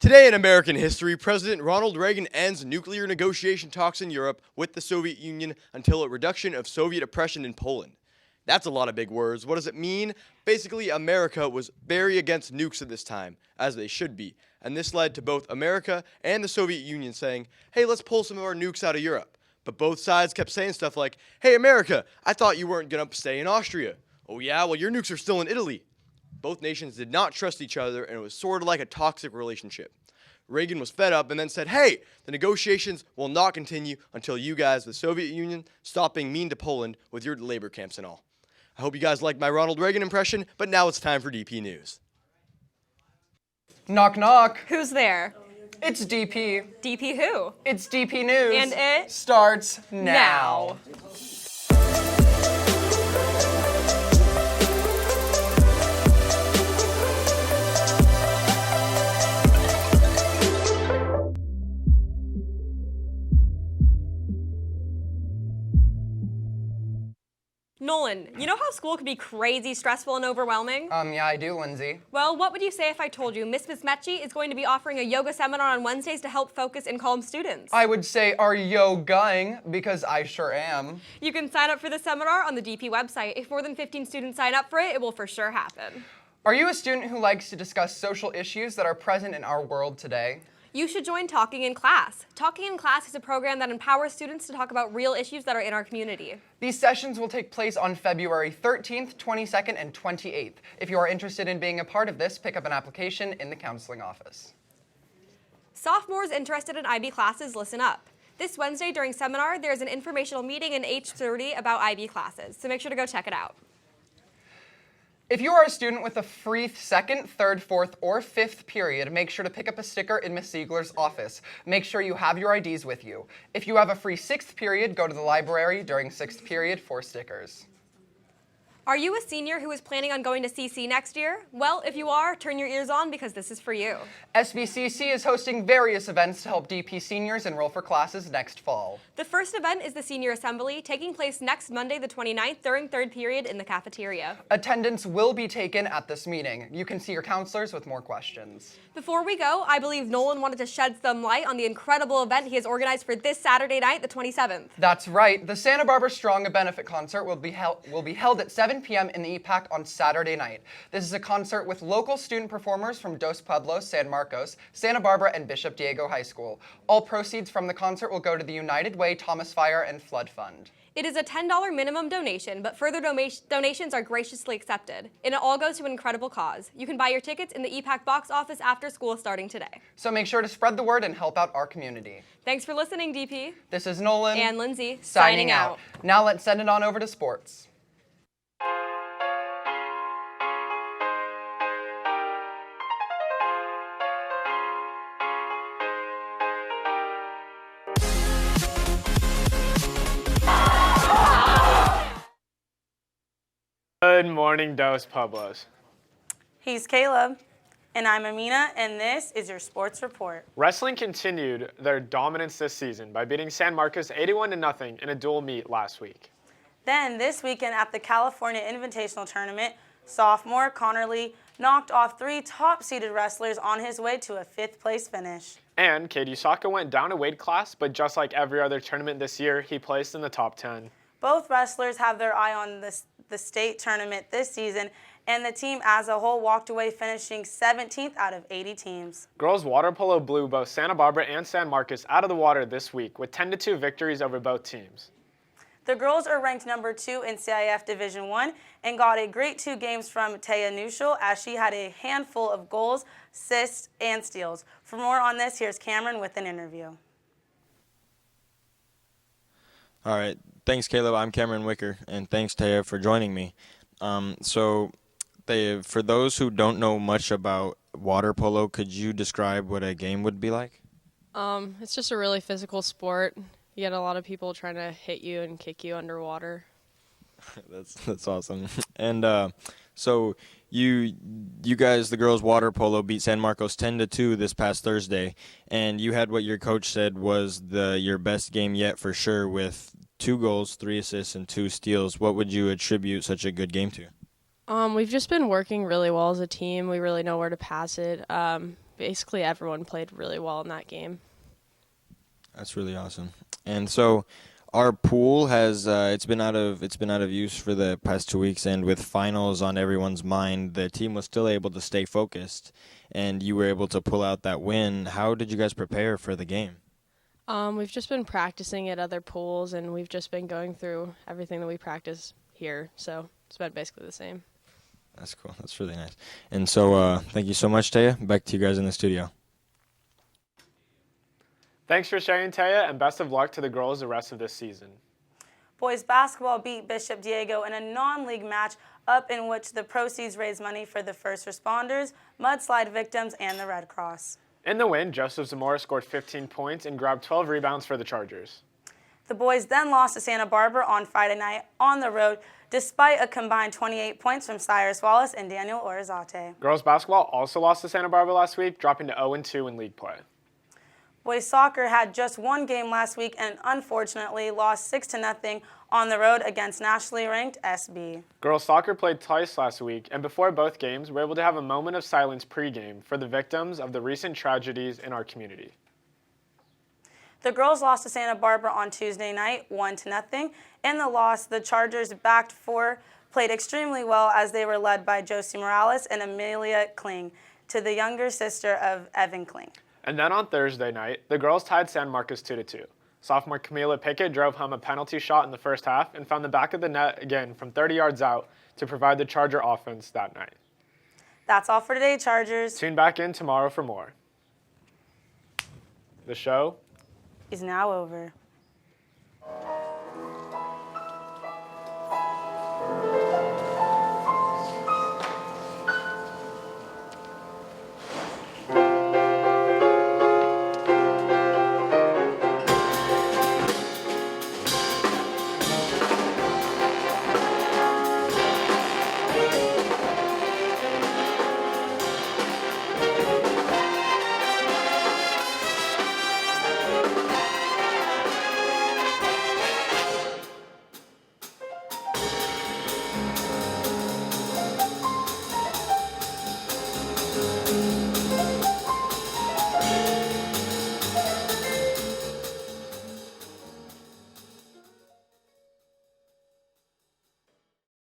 Today in American history, President Ronald Reagan ends nuclear negotiation talks in Europe with the Soviet Union until a reduction of Soviet oppression in Poland. That's a lot of big words. What does it mean? Basically, America was very against nukes at this time, as they should be. And this led to both America and the Soviet Union saying, hey, let's pull some of our nukes out of Europe. But both sides kept saying stuff like, hey, America, I thought you weren't going to stay in Austria. Oh, yeah, well, your nukes are still in Italy. Both nations did not trust each other, and it was sort of like a toxic relationship. Reagan was fed up and then said, hey, the negotiations will not continue until you guys, the Soviet Union, stop being mean to Poland with your labor camps and all. I hope you guys liked my Ronald Reagan impression, but now it's time for DP News. Knock, knock. Who's there? It's DP. DP who? It's DP News. And it starts now. Nolan, you know how school can be crazy stressful and overwhelming? Yeah, I do, Lindsay. Well, what would you say if I told you Miss Metschi is going to be offering a yoga seminar on Wednesdays to help focus and calm students? I would say, are you going? Because I sure am. You can sign up for the seminar on the DP website. If more than 15 students sign up for it, it will for sure happen. Are you a student who likes to discuss social issues that are present in our world today? You should join Talking in Class. Talking in Class is a program that empowers students to talk about real issues that are in our community. These sessions will take place on February 13th, 22nd, and 28th. If you are interested in being a part of this, pick up an application in the counseling office. Sophomores interested in IB classes, listen up. This Wednesday during seminar, there's an informational meeting in H30 about IB classes, so make sure to go check it out. If you are a student with a free second, third, fourth, or fifth period, make sure to pick up a sticker in Ms. Ziegler's office. Make sure you have your IDs with you. If you have a free sixth period, go to the library during sixth period for stickers. Are you a senior who is planning on going to CC next year? Well, if you are, turn your ears on because this is for you. SBCC is hosting various events to help DP seniors enroll for classes next fall. The first event is the Senior Assembly, taking place next Monday the 29th during third period in the cafeteria. Attendance will be taken at this meeting. You can see your counselors with more questions. Before we go, I believe Nolan wanted to shed some light on the incredible event he has organized for this Saturday night, the 27th. That's right. The Santa Barbara Strong benefit concert will be held at 7 p.m. in the EPAC on Saturday night. This is a concert with local student performers from Dos Pueblos, San Marcos, Santa Barbara, and Bishop Diego High School. All proceeds from the concert will go to the United Way Thomas Fire and Flood Fund. It is a $10 minimum donation, but further donations are graciously accepted. And it all goes to an incredible cause. You can buy your tickets in the EPAC box office after school starting today. So make sure to spread the word and help out our community. Thanks for listening, DP. This is Nolan and Lindsay signing out. Now let's send it on over to sports. Good morning, Dos Pueblos. He's Caleb, and I'm Ameena, and this is your sports report. Wrestling continued their dominance this season by beating San Marcos 81-0 in a dual meet last week. Then, this weekend at the California Invitational Tournament, sophomore Connor Lee knocked off 3 top-seeded wrestlers on his way to a 5th-place finish. And Cade Usaka went down a weight class, but just like every other tournament this year, he placed in the top 10. Both wrestlers have their eye on the state tournament this season, and the team as a whole walked away finishing 17th out of 80 teams. Girls water polo blew both Santa Barbara and San Marcos out of the water this week with 10-2 victories over both teams. The girls are ranked number 2 in CIF Division I and got a great 2 games from Taya Nuschel as she had a handful of goals, assists, and steals. For more on this, here's Cameron with an interview. All right. Thanks, Caleb. I'm Cameron Wicker, and thanks, Taya, for joining me. For those who don't know much about water polo, could you describe what a game would be like? It's just a really physical sport. You get a lot of people trying to hit you and kick you underwater. That's awesome. And so you guys, the girls water polo, beat San Marcos 10-2 this past Thursday, and you had what your coach said was your best game yet for sure, with 2 goals, 3 assists, and 2 steals. What would you attribute such a good game to? We've just been working really well as a team. We really know where to pass it. basically everyone played really well in that game. That's really awesome. And so our pool has it's been out of use for the past 2 weeks, and with finals on everyone's mind, the team was still able to stay focused, and you were able to pull out that win. How did you guys prepare for the game? We've just been practicing at other pools, and we've just been going through everything that we practice here, so it's been basically the same. That's cool. That's really nice. And so thank you so much, Taya. Back to you guys in the studio. Thanks for sharing, Taya, and best of luck to the girls the rest of this season. Boys basketball beat Bishop Diego in a non-league match up in which the proceeds raised money for the first responders, mudslide victims, and the Red Cross. In the win, Joseph Zamora scored 15 points and grabbed 12 rebounds for the Chargers. The boys then lost to Santa Barbara on Friday night on the road, despite a combined 28 points from Cyrus Wallace and Daniel Orizate. Girls basketball also lost to Santa Barbara last week, dropping to 0-2 in league play. Boys soccer had just one game last week and unfortunately lost 6-0 on the road against nationally ranked SB. Girls soccer played twice last week, and before both games, we were able to have a moment of silence pregame for the victims of the recent tragedies in our community. The girls lost to Santa Barbara on Tuesday night, 1-0. In the loss, the Chargers backed four played extremely well as they were led by Josie Morales and Amelia Kling, to the younger sister of Evan Kling. And then on Thursday night, the girls tied San Marcos 2-2. Sophomore Camila Pickett drove home a penalty shot in the first half and found the back of the net again from 30 yards out to provide the Charger offense that night. That's all for today, Chargers. Tune back in tomorrow for more. The show Is now over.